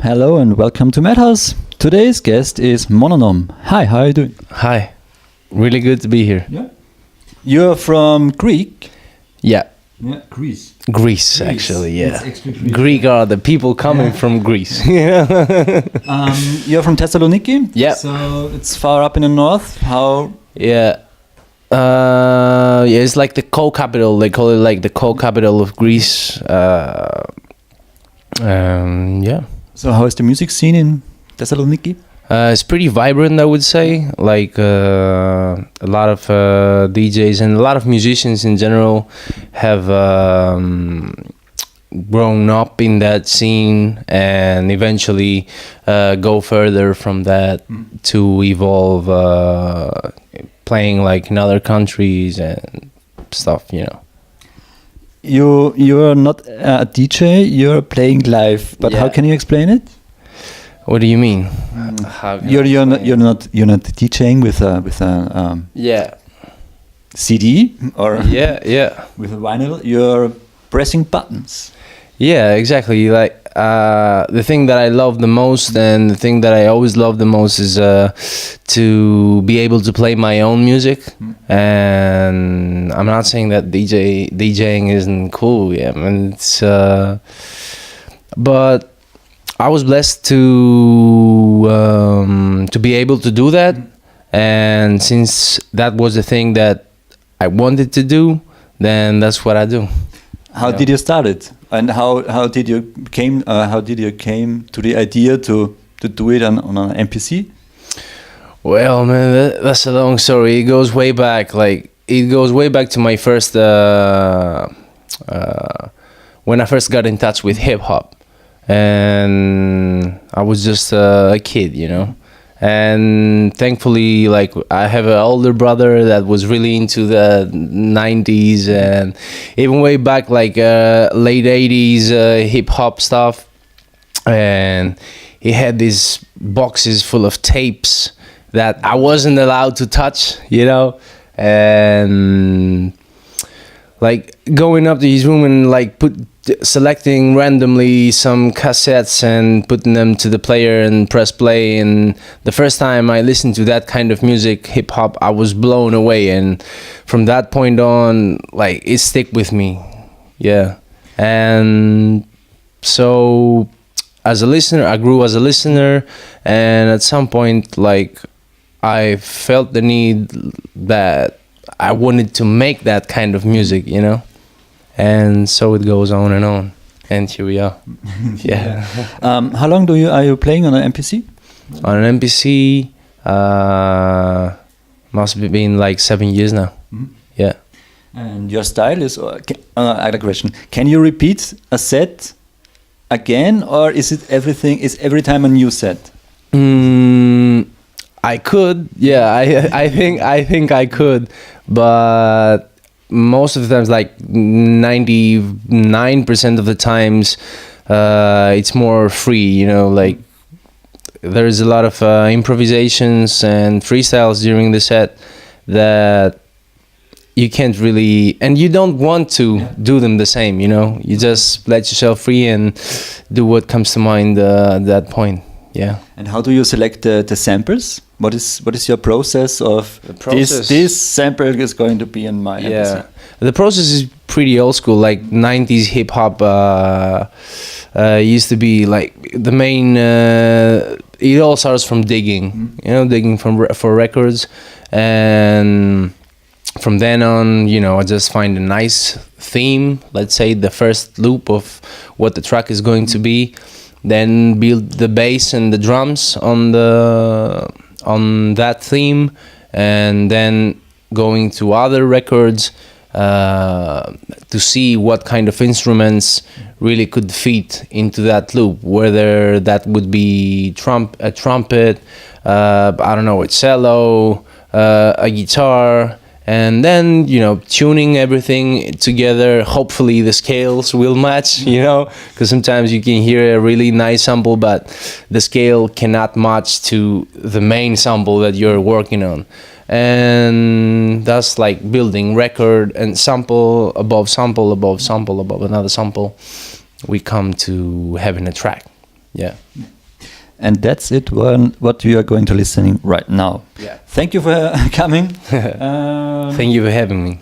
Hello and welcome to Madhouse. Today's guest is Mononome. Hi, how are you doing? Hi, really good to be here. Yeah. You're from Greek? Yeah, Greece. Greece actually, yeah. It's extra Greek. Greek are the people coming from Greece. You're from Thessaloniki? Yeah. So it's far up in the north. How? Yeah. Yeah, it's like the co-capital. They call it like the co-capital of Greece. Yeah. So how is the music scene in Thessaloniki? It's pretty vibrant, I would say. Like a lot of DJs and a lot of musicians in general have grown up in that scene and eventually go further from that to evolve, playing like in other countries and stuff, you know. You're not a DJ. You're playing live. But how Yeah. can you explain it? What do you mean? You're not DJing with a Yeah. CD or Yeah. with a vinyl. You're pressing buttons. Yeah, exactly. Like the thing that I love the most and the thing that I always love the most is to be able to play my own music. And I'm not saying that DJing isn't cool. Yeah, I mean, it's but I was blessed to be able to do that, and since that was the thing that I wanted to do, then that's what I do. How did you start it, and how did you came to the idea to do it on an MPC? Well, man, that's a long story. It goes way back. Like it goes way back to my first when I first got in touch with hip hop. And I was just a kid, you know, and thankfully, like, I have an older brother that was really into the 90s and even way back, like late 80s hip hop stuff. And he had these boxes full of tapes that I wasn't allowed to touch, you know, and like going up to his room and like selecting randomly some cassettes and putting them to the player and press play. And the first time I listened to that kind of music, hip hop, I was blown away. And from that point on, like, it stuck with me. Yeah. And so as a listener, I grew as a listener. And at some point, like, I felt the need that I wanted to make that kind of music, you know? And so it goes on, and here we are. Yeah. How long are you playing on an MPC? On an MPC, must have been like 7 years now. Yeah. And your style is, I had a question. Can you repeat a set again, or is every time a new set? I could, yeah. I think I could, but most of the times, like 99% of the times, it's more free, you know, like there's a lot of improvisations and freestyles during the set that you can't really, and you don't want to do them the same, you know, you just let yourself free and do what comes to mind at that point. Yeah. And how do you select the samples? What is your process of this sample is going to be in my episode? The process is pretty old school, like 90s hip hop used to be like the main it all starts from digging, you know, digging for records, and from then on, you know, I just find a nice theme, let's say the first loop of what the track is going to be, then build the bass and the drums on that theme, and then going to other records to see what kind of instruments really could fit into that loop, whether that would be a trumpet, I don't know, a cello, a guitar, and then, you know, tuning everything together. Hopefully the scales will match, you know, because sometimes you can hear a really nice sample, but the scale cannot match to the main sample that you're working on. And that's like building record and sample above sample above sample above another sample. We come to having a track. Yeah. And that's it. What you are going to listening right now. Yeah. Thank you for coming. Thank you for having me.